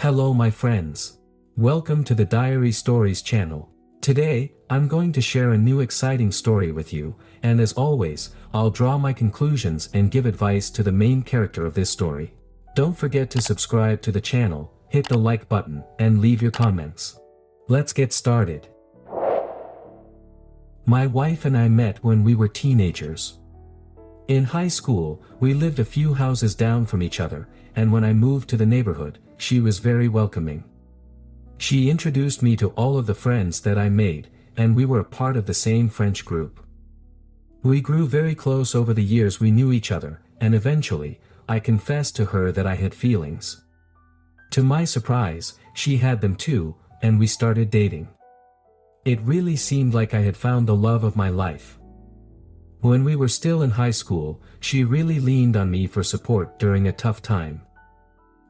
Hello my friends. Welcome to the Diary Stories channel. Today, I'm going to share a new exciting story with you, and as always, I'll draw my conclusions and give advice to the main character of this story. Don't forget to subscribe to the channel, hit the like button, and leave your comments. Let's get started. My wife and I met when we were teenagers. In high school, we lived a few houses down from each other, and when I moved to the neighborhood, she was very welcoming. She introduced me to all of the friends that I made, and we were a part of the same French group. We grew very close over the years we knew each other, and eventually, I confessed to her that I had feelings. To my surprise, she had them too, and we started dating. It really seemed like I had found the love of my life. When we were still in high school, she really leaned on me for support during a tough time.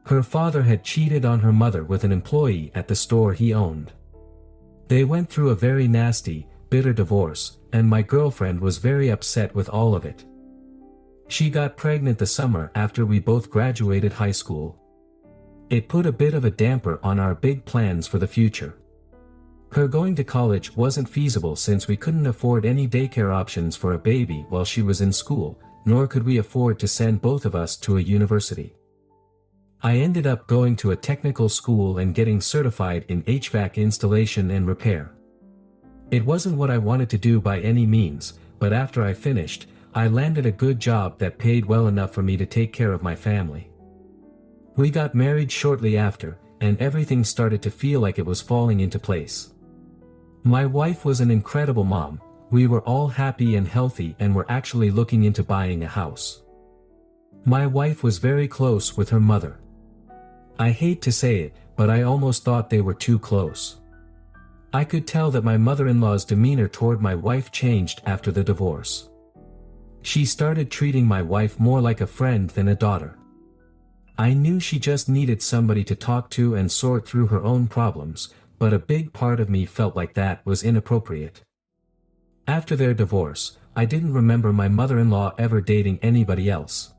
Her father had cheated on her mother with an employee at the store he owned. They went through a very nasty, bitter divorce, and my girlfriend was very upset with all of it. She got pregnant the summer after we both graduated high school. It put a bit of a damper on our big plans for the future. Her going to college wasn't feasible since we couldn't afford any daycare options for a baby while she was in school, nor could we afford to send both of us to a university. I ended up going to a technical school and getting certified in HVAC installation and repair. It wasn't what I wanted to do by any means, but after I finished, I landed a good job that paid well enough for me to take care of my family. We got married shortly after, and everything started to feel like it was falling into place. My wife was an incredible mom, we were all happy and healthy and were actually looking into buying a house. My wife was very close with her mother. I hate to say it, but I almost thought they were too close. I could tell that my mother-in-law's demeanor toward my wife changed after the divorce. She started treating my wife more like a friend than a daughter. I knew she just needed somebody to talk to and sort through her own problems, but a big part of me felt like that was inappropriate. After their divorce, I didn't remember my mother-in-law ever dating anybody else.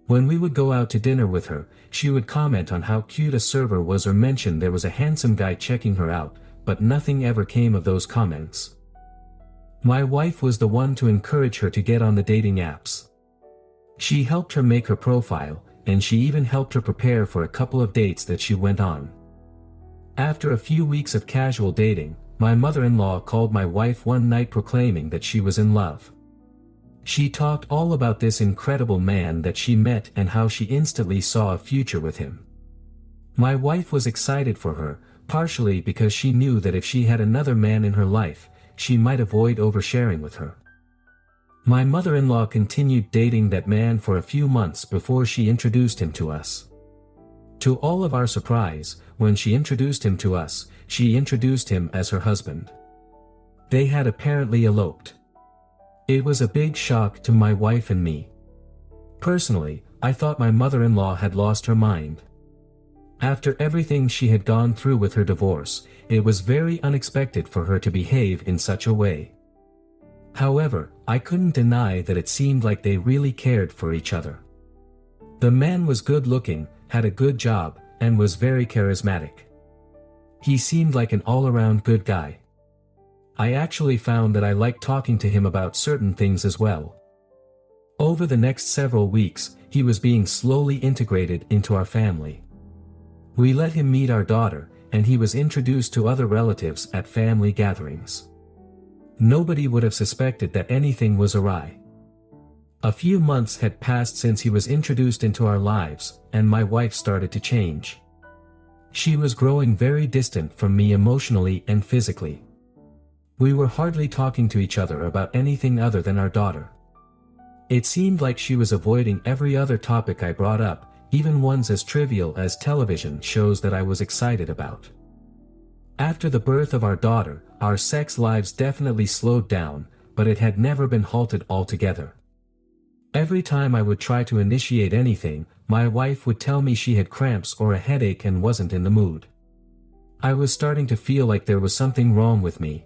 When we would go out to dinner with her, she would comment on how cute a server was or mention there was a handsome guy checking her out, but nothing ever came of those comments. My wife was the one to encourage her to get on the dating apps. She helped her make her profile, and she even helped her prepare for a couple of dates that she went on. After a few weeks of casual dating, my mother-in-law called my wife one night proclaiming that she was in love. She talked all about this incredible man that she met and how she instantly saw a future with him. My wife was excited for her, partially because she knew that if she had another man in her life, she might avoid oversharing with her. My mother-in-law continued dating that man for a few months before she introduced him to us. To all of our surprise, when she introduced him to us, she introduced him as her husband. They had apparently eloped. It was a big shock to my wife and me. Personally, I thought my mother-in-law had lost her mind. After everything she had gone through with her divorce, it was very unexpected for her to behave in such a way. However, I couldn't deny that it seemed like they really cared for each other. The man was good-looking, had a good job, and was very charismatic. He seemed like an all-around good guy. I actually found that I liked talking to him about certain things as well. Over the next several weeks, he was being slowly integrated into our family. We let him meet our daughter, and he was introduced to other relatives at family gatherings. Nobody would have suspected that anything was awry. A few months had passed since he was introduced into our lives, and my wife started to change. She was growing very distant from me emotionally and physically. We were hardly talking to each other about anything other than our daughter. It seemed like she was avoiding every other topic I brought up, even ones as trivial as television shows that I was excited about. After the birth of our daughter, our sex lives definitely slowed down, but it had never been halted altogether. Every time I would try to initiate anything, my wife would tell me she had cramps or a headache and wasn't in the mood. I was starting to feel like there was something wrong with me.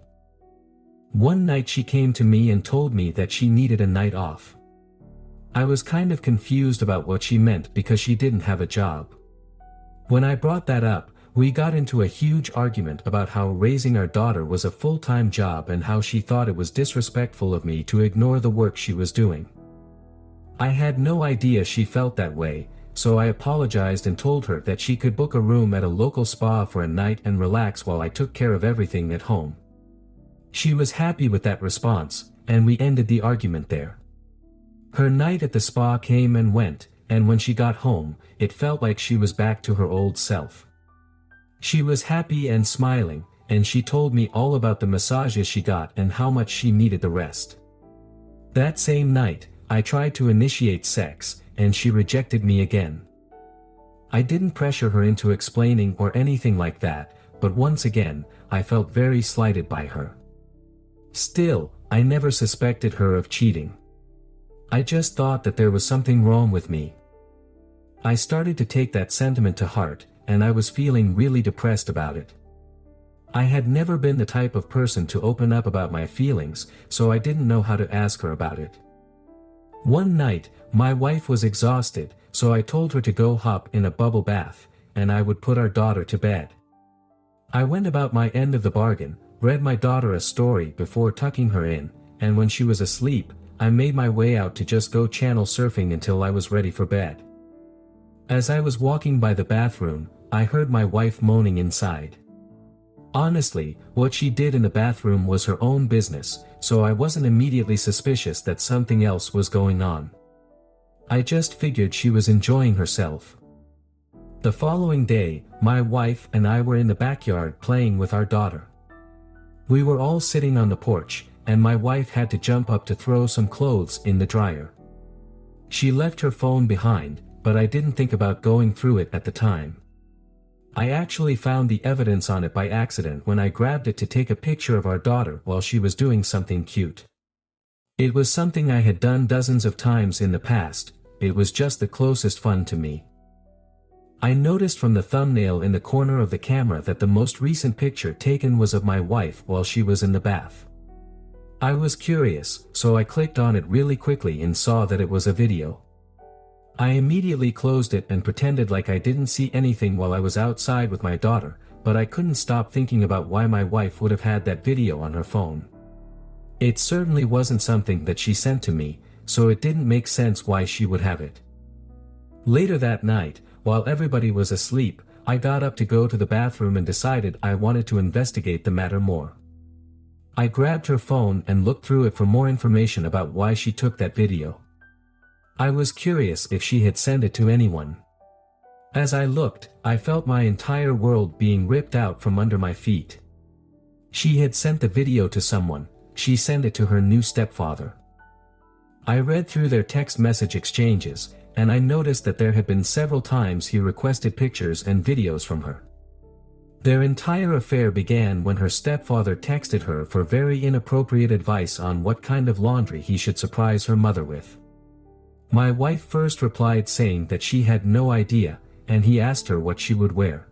One night she came to me and told me that she needed a night off. I was kind of confused about what she meant because she didn't have a job. When I brought that up, we got into a huge argument about how raising our daughter was a full-time job and how she thought it was disrespectful of me to ignore the work she was doing. I had no idea she felt that way, so I apologized and told her that she could book a room at a local spa for a night and relax while I took care of everything at home. She was happy with that response, and we ended the argument there. Her night at the spa came and went, and when she got home, it felt like she was back to her old self. She was happy and smiling, and she told me all about the massages she got and how much she needed the rest. That same night, I tried to initiate sex, and she rejected me again. I didn't pressure her into explaining or anything like that, but once again, I felt very slighted by her. Still, I never suspected her of cheating. I just thought that there was something wrong with me. I started to take that sentiment to heart, and I was feeling really depressed about it. I had never been the type of person to open up about my feelings, so I didn't know how to ask her about it. One night, my wife was exhausted, so I told her to go hop in a bubble bath, and I would put our daughter to bed. I went about my end of the bargain, read my daughter a story before tucking her in, and when she was asleep, I made my way out to just go channel surfing until I was ready for bed. As I was walking by the bathroom, I heard my wife moaning inside. Honestly, what she did in the bathroom was her own business, so I wasn't immediately suspicious that something else was going on. I just figured she was enjoying herself. The following day, my wife and I were in the backyard playing with our daughter. We were all sitting on the porch, and my wife had to jump up to throw some clothes in the dryer. She left her phone behind, but I didn't think about going through it at the time. I actually found the evidence on it by accident when I grabbed it to take a picture of our daughter while she was doing something cute. It was something I had done dozens of times in the past, it was just the closest fun to me. I noticed from the thumbnail in the corner of the camera that the most recent picture taken was of my wife while she was in the bath. I was curious, so I clicked on it really quickly and saw that it was a video. I immediately closed it and pretended like I didn't see anything while I was outside with my daughter, but I couldn't stop thinking about why my wife would have had that video on her phone. It certainly wasn't something that she sent to me, so it didn't make sense why she would have it. Later that night, while everybody was asleep, I got up to go to the bathroom and decided I wanted to investigate the matter more. I grabbed her phone and looked through it for more information about why she took that video. I was curious if she had sent it to anyone. As I looked, I felt my entire world being ripped out from under my feet. She had sent the video to someone, she sent it to her new stepfather. I read through their text message exchanges, and I noticed that there had been several times he requested pictures and videos from her. Their entire affair began when her stepfather texted her for very inappropriate advice on what kind of laundry he should surprise her mother with. My wife first replied saying that she had no idea, and he asked her what she would wear.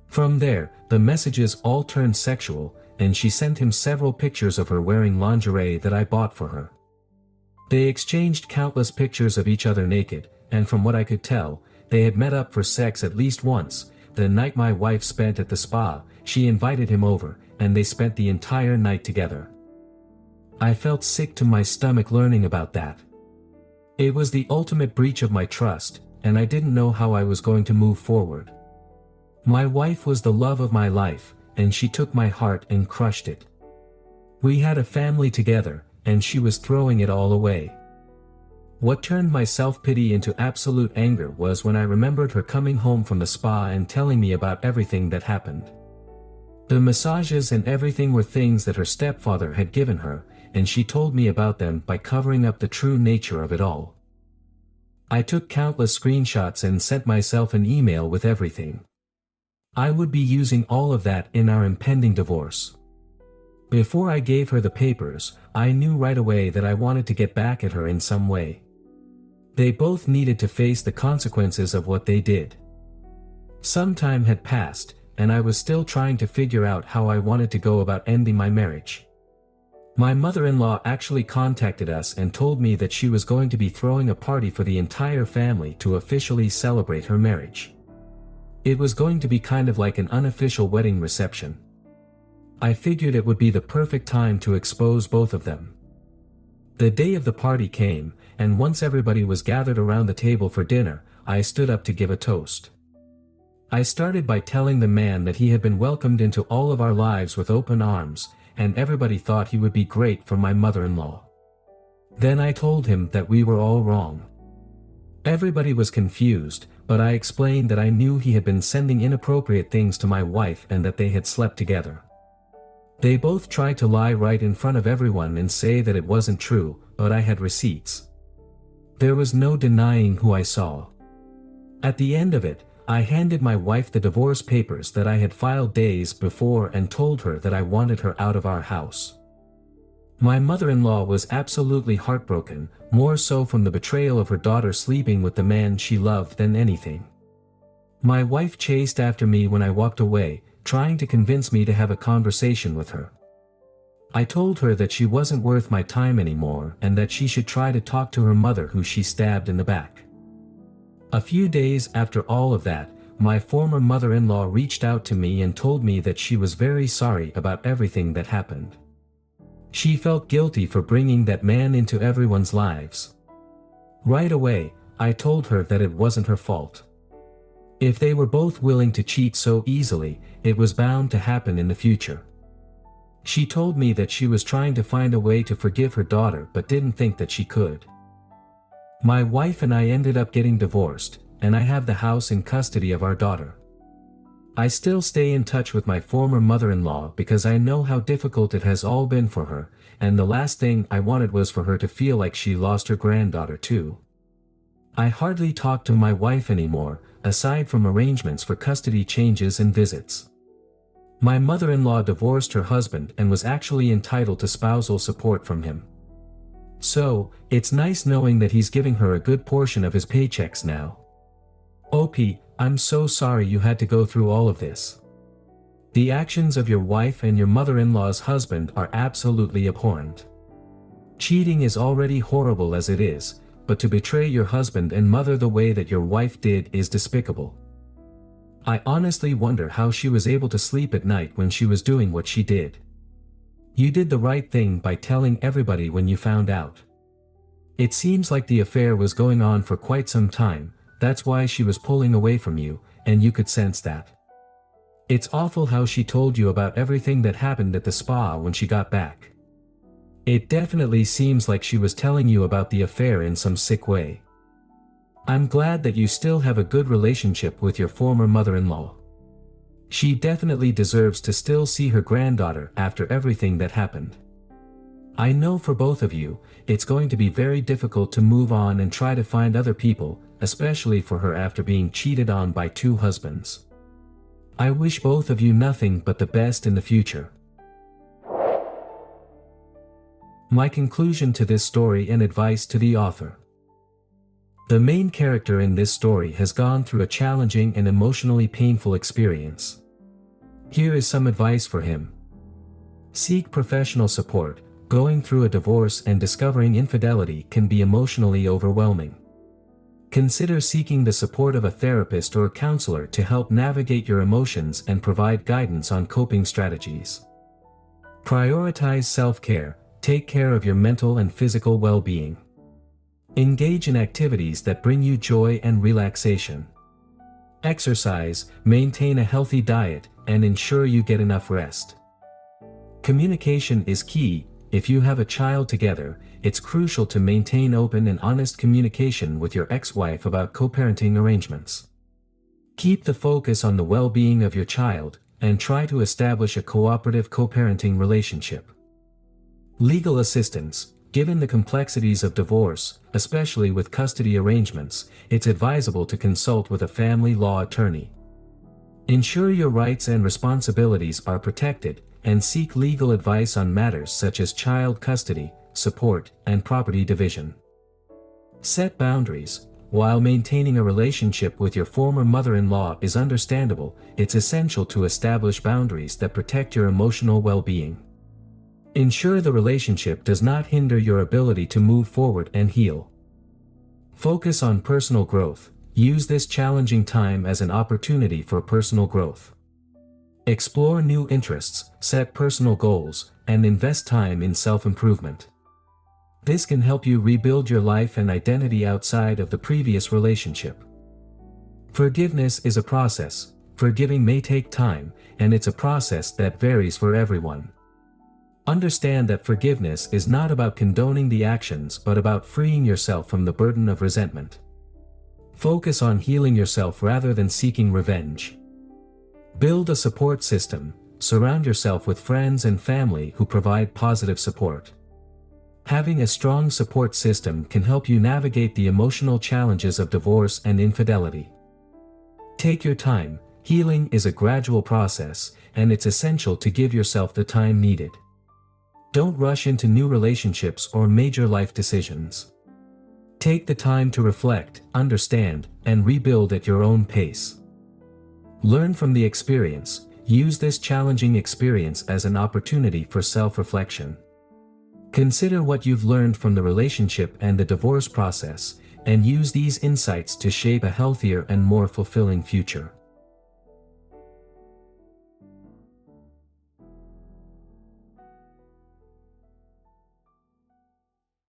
From there, the messages all turned sexual, and she sent him several pictures of her wearing lingerie that I bought for her. They exchanged countless pictures of each other naked, and from what I could tell, they had met up for sex at least once. The night my wife spent at the spa, she invited him over, and they spent the entire night together. I felt sick to my stomach learning about that. It was the ultimate breach of my trust, and I didn't know how I was going to move forward. My wife was the love of my life, and she took my heart and crushed it. We had a family together, and she was throwing it all away. What turned my self-pity into absolute anger was when I remembered her coming home from the spa and telling me about everything that happened. The massages and everything were things that her stepfather had given her, and she told me about them by covering up the true nature of it all. I took countless screenshots and sent myself an email with everything. I would be using all of that in our impending divorce. Before I gave her the papers, I knew right away that I wanted to get back at her in some way. They both needed to face the consequences of what they did. Some time had passed, and I was still trying to figure out how I wanted to go about ending my marriage. My mother-in-law actually contacted us and told me that she was going to be throwing a party for the entire family to officially celebrate her marriage. It was going to be kind of like an unofficial wedding reception. I figured it would be the perfect time to expose both of them. The day of the party came, and once everybody was gathered around the table for dinner, I stood up to give a toast. I started by telling the man that he had been welcomed into all of our lives with open arms, and everybody thought he would be great for my mother-in-law. Then I told him that we were all wrong. Everybody was confused, but I explained that I knew he had been sending inappropriate things to my wife and that they had slept together. They both tried to lie right in front of everyone and say that it wasn't true, but I had receipts. There was no denying who I saw. At the end of it, I handed my wife the divorce papers that I had filed days before and told her that I wanted her out of our house. My mother-in-law was absolutely heartbroken, more so from the betrayal of her daughter sleeping with the man she loved than anything. My wife chased after me when I walked away, trying to convince me to have a conversation with her. I told her that she wasn't worth my time anymore and that she should try to talk to her mother, who she stabbed in the back. A few days after all of that, my former mother-in-law reached out to me and told me that she was very sorry about everything that happened. She felt guilty for bringing that man into everyone's lives. Right away, I told her that it wasn't her fault. If they were both willing to cheat so easily, it was bound to happen in the future. She told me that she was trying to find a way to forgive her daughter but didn't think that she could. My wife and I ended up getting divorced, and I have the house in custody of our daughter. I still stay in touch with my former mother-in-law because I know how difficult it has all been for her, and the last thing I wanted was for her to feel like she lost her granddaughter too. I hardly talk to my wife anymore, aside from arrangements for custody changes and visits. My mother-in-law divorced her husband and was actually entitled to spousal support from him. So, it's nice knowing that he's giving her a good portion of his paychecks now. OP, I'm so sorry you had to go through all of this. The actions of your wife and your mother-in-law's husband are absolutely abhorrent. Cheating is already horrible as it is, but to betray your husband and mother the way that your wife did is despicable. I honestly wonder how she was able to sleep at night when she was doing what she did. You did the right thing by telling everybody when you found out. It seems like the affair was going on for quite some time, that's why she was pulling away from you, and you could sense that. It's awful how she told you about everything that happened at the spa when she got back. It definitely seems like she was telling you about the affair in some sick way. I'm glad that you still have a good relationship with your former mother-in-law. She definitely deserves to still see her granddaughter after everything that happened. I know for both of you, it's going to be very difficult to move on and try to find other people, especially for her after being cheated on by 2 husbands. I wish both of you nothing but the best in the future. My conclusion to this story and advice to the author. The main character in this story has gone through a challenging and emotionally painful experience. Here is some advice for him. Seek professional support. Going through a divorce and discovering infidelity can be emotionally overwhelming. Consider seeking the support of a therapist or counselor to help navigate your emotions and provide guidance on coping strategies. Prioritize self-care. Take care of your mental and physical well-being. Engage in activities that bring you joy and relaxation. Exercise, maintain a healthy diet, and ensure you get enough rest. Communication is key. If you have a child together, it's crucial to maintain open and honest communication with your ex-wife about co-parenting arrangements. Keep the focus on the well-being of your child, and try to establish a cooperative co-parenting relationship. Legal assistance. Given the complexities of divorce, especially with custody arrangements, it's advisable to consult with a family law attorney. Ensure your rights and responsibilities are protected, and seek legal advice on matters such as child custody, support, and property division. Set boundaries. While maintaining a relationship with your former mother-in-law is understandable, it's essential to establish boundaries that protect your emotional well-being. Ensure the relationship does not hinder your ability to move forward and heal. Focus on personal growth. use this challenging time as an opportunity for personal growth. Explore new interests, set personal goals, and invest time in self-improvement. This can help you rebuild your life and identity outside of the previous relationship. Forgiveness is a process. Forgiving may take time, and it's a process that varies for everyone. Understand that forgiveness is not about condoning the actions but about freeing yourself from the burden of resentment. Focus on healing yourself rather than seeking revenge. Build a support system. Surround yourself with friends and family who provide positive support. Having a strong support system can help you navigate the emotional challenges of divorce and infidelity. Take your time. Healing is a gradual process, and it's essential to give yourself the time needed. Don't rush into new relationships or major life decisions. Take the time to reflect, understand, and rebuild at your own pace. Learn from the experience. Use this challenging experience as an opportunity for self-reflection. Consider what you've learned from the relationship and the divorce process, and use these insights to shape a healthier and more fulfilling future.